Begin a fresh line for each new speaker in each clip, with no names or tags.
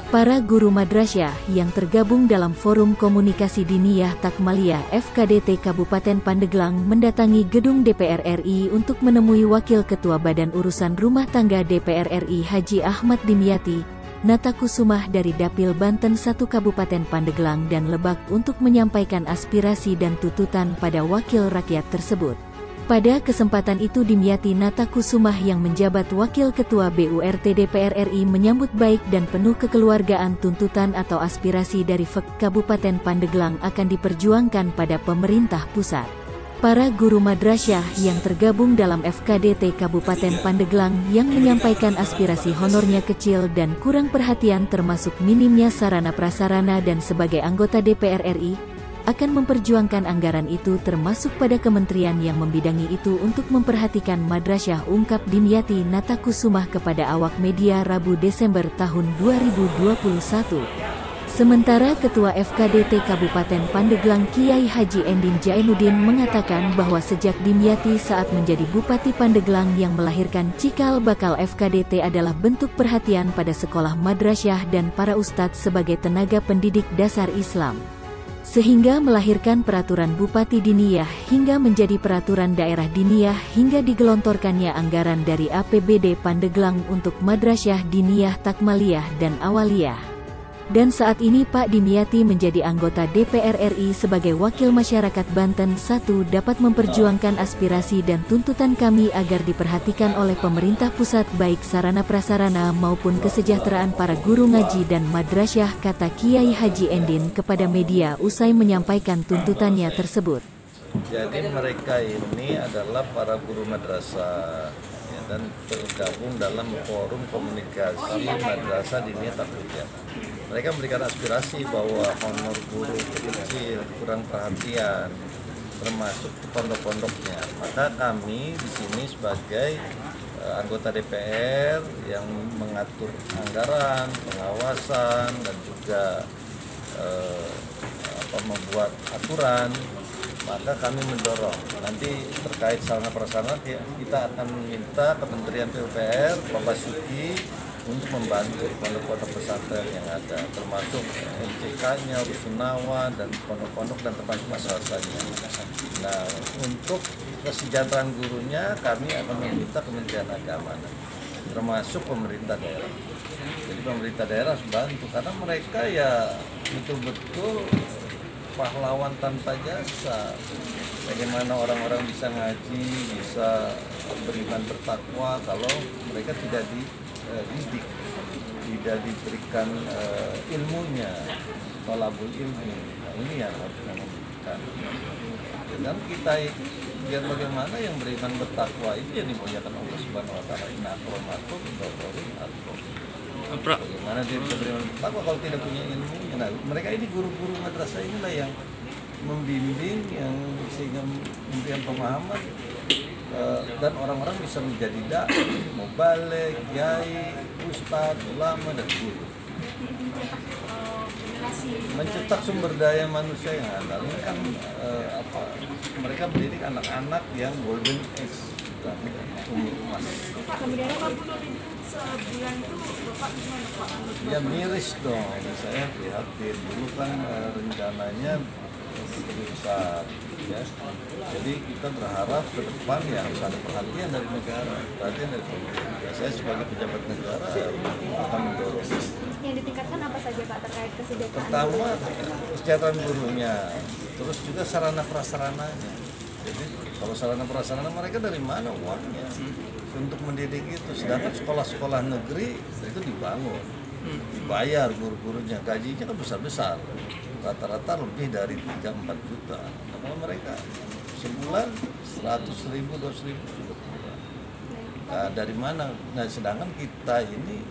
Para guru madrasyah yang tergabung dalam Forum Komunikasi Diniyah Takmaliyah FKDT Kabupaten Pandeglang mendatangi gedung DPR RI untuk menemui Wakil Ketua Badan Urusan Rumah Tangga DPR RI Haji Ahmad Dimyati Natakusumah dari Dapil Banten 1 Kabupaten Pandeglang dan Lebak untuk menyampaikan aspirasi dan tuntutan pada wakil rakyat tersebut. Pada kesempatan itu Dimyati Natakusumah yang menjabat Wakil Ketua BURT DPR RI menyambut baik dan penuh kekeluargaan tuntutan atau aspirasi dari FK Kabupaten Pandeglang akan diperjuangkan pada pemerintah pusat. Para guru madrasyah yang tergabung dalam FKDT Kabupaten Pandeglang yang menyampaikan aspirasi honornya kecil dan kurang perhatian termasuk minimnya sarana prasarana dan sebagai anggota DPR RI, akan memperjuangkan anggaran itu termasuk pada kementerian yang membidangi itu untuk memperhatikan madrasyah, ungkap Dimyati Natakusumah kepada awak media Rabu Desember tahun 2021. Sementara Ketua FKDT Kabupaten Pandeglang Kiai Haji Endin Jainuddin mengatakan bahwa sejak Dimyati saat menjadi Bupati Pandeglang yang melahirkan cikal bakal FKDT adalah bentuk perhatian pada sekolah madrasyah dan para ustadz sebagai tenaga pendidik dasar Islam. Sehingga melahirkan peraturan Bupati Diniyah hingga menjadi peraturan daerah Diniyah hingga digelontorkannya anggaran dari APBD Pandeglang untuk Madrasyah Diniyah Takmaliyah dan Awaliyah. Dan saat ini Pak Dimyati menjadi anggota DPR RI sebagai wakil masyarakat Banten 1 dapat memperjuangkan aspirasi dan tuntutan kami agar diperhatikan oleh pemerintah pusat baik sarana prasarana maupun kesejahteraan para guru ngaji dan madrasyah, kata Kiai Haji Endin kepada media usai menyampaikan tuntutannya tersebut.
Jadi mereka ini adalah para guru madrasah dan tergabung dalam Forum Komunikasi Madrasah Diniyah Takmaliyah. Mereka memberikan aspirasi bahwa honor guru kecil, kurang perhatian, termasuk pondok-pondoknya. Maka kami di sini sebagai anggota DPR yang mengatur anggaran, pengawasan, dan juga membuat aturan, maka kami mendorong nanti terkait sarana prasarana kita akan minta Kementerian PUPR, Bapak Suki untuk membantu pondok-pondok pesantren yang ada, termasuk MCK-nya, Rusunawa, dan pondok-pondok dan tempat madrasahnya. Nah, untuk kesejahteraan gurunya kami akan meminta Kementerian Agama, termasuk pemerintah daerah. Jadi pemerintah daerah harus bantu karena mereka ya betul-betul pahlawan tanpa jasa. Bagaimana orang-orang bisa ngaji, bisa beriman bertakwa kalau mereka tidak dididik, tidak diberikan ilmunya, thalabul ilmi. Nah, ini yang harus kita memberikan. Dan kita biar bagaimana yang beriman bertakwa itu yang dimuliakan Allah Subhanahu Wa Taala. Inna akramakum indallahi atqakum. Bagaimana dia bisa beriman bertakwa kalau tidak punya ilmunya? Nah, mereka ini guru-guru madrasah inilah yang membimbing, yang sehingga memberikan pemahaman dan orang-orang bisa menjadi dai, mubaligh, kiai, ustadz, ulama, dan guru. Mencetak sumber daya manusia yang andal. Ini kan mereka mendidik anak-anak yang golden age, umur emas.
Kemudian Pak sebulan itu Bapak gimana Pak?
Ya miris dong, saya prihatin. Dulu kan rencananya besar, ya. Jadi kita berharap ke depan ya harus ada perhatian dari negara, perhatian dari pemerintah. Saya sebagai pejabat negara akan mendorong.
Yang ditingkatkan apa saja Pak terkait kesejahteraan?
Pertama kesejahteraan gurunya, terus juga sarana prasarananya. Jadi kalau sarana prasarana mereka dari mana uangnya untuk mendidik itu? Sedangkan sekolah-sekolah negeri itu dibangun, dibayar guru-gurunya, gajinya kan besar-besar. Rata-rata lebih dari 3-4 juta. Nah, kalau mereka sebulan 100.000, 200.000 sudah kurang. Nah, dari mana? Nah, sedangkan kita ini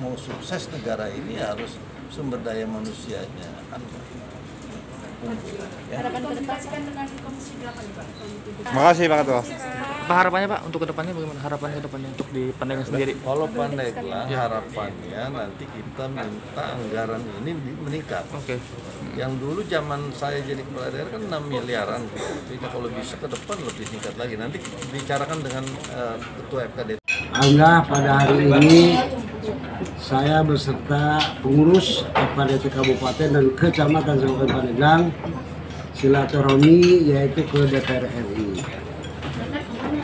mau sukses negara ini harus sumber daya manusianya kan unggul. Ya.
Harapan komunikasikan dengan Komisi 8 Pak.
Terima kasih Pak Ketua. Apa harapannya Pak untuk kedepannya, bagaimana harapannya kedepannya untuk di Pandeglang sendiri?
Kalau Pandeglang harapannya nanti kita minta anggaran ini meningkat.
Oke.
Yang dulu zaman saya jadi kepala daerah kan 6 miliaran. Jadi kalau bisa ke depan lebih tingkat lagi. Nanti bicarakan dengan Ketua FKDT.
Alhamdulillah pada hari ini saya beserta pengurus FKDT Kabupaten dan Kecamatan Kabupaten Pandeglang silaturahmi yaitu ke DPR RI.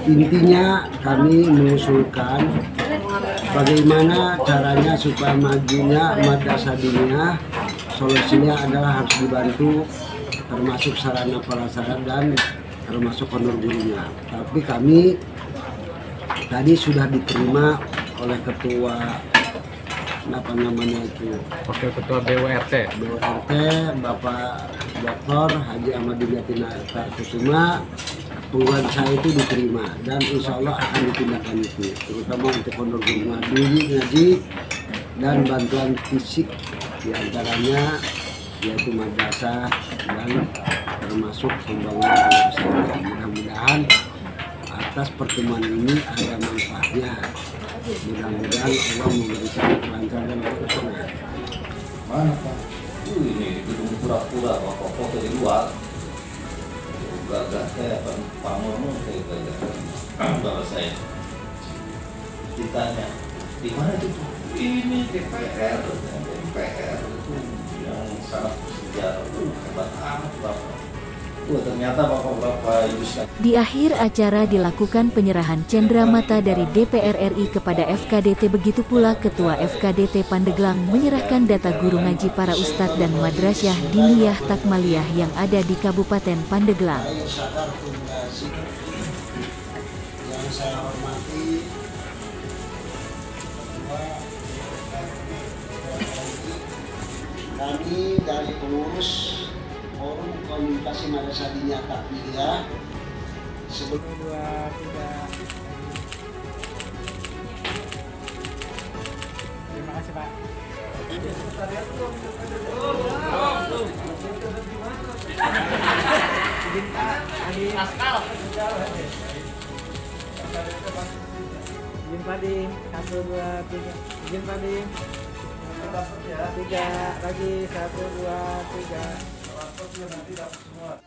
Intinya kami mengusulkan bagaimana caranya supaya majunya madrasah diniyah. Solusinya adalah harus dibantu termasuk sarana prasarana dan termasuk honor gurunya. Tapi kami tadi sudah diterima oleh ketua
Wakil Ketua BWRT
Bapak Dr. Haji Ahmadiyah Tinata Kusuma. Penggugat saya itu diterima dan insya Allah akan ditindaklanjuti, terutama untuk honor guru ngaji dan bantuan fisik diantaranya yaitu madrasah dan termasuk pembangunan pesantren. Mudah-mudahan atas pertemuan ini ada manfaatnya. Mudah-mudahan Allah memberikan kelancaran dan keberkahan.
Mana Pak? Ini gedung pura-pura Bapak foto di luar. Gagah kayak pamormu kayak bapak saya. Ditanya, di mana itu? Ini DPR itu yang sangat bersejarah. Hebat amat Bapak. Ternyata Bapak Yusuf.
Di akhir acara dilakukan penyerahan cendramata dari DPR RI kepada FKDT. Begitu pula Ketua FKDT Pandeglang menyerahkan data guru ngaji para ustadz dan madrasah diniyah takmaliyah yang ada di Kabupaten Pandeglang.
Yang saya hormati kami dari pengurus Forum Komunikasi Madrasah Diniyah Takmaliyah sebelum 2, 3. Terima kasih Pak. Izin Pak Dim, 1, 2, 3. Izin Pak Dim. 3 lagi 1, 2, 3. Nanti dapat semua.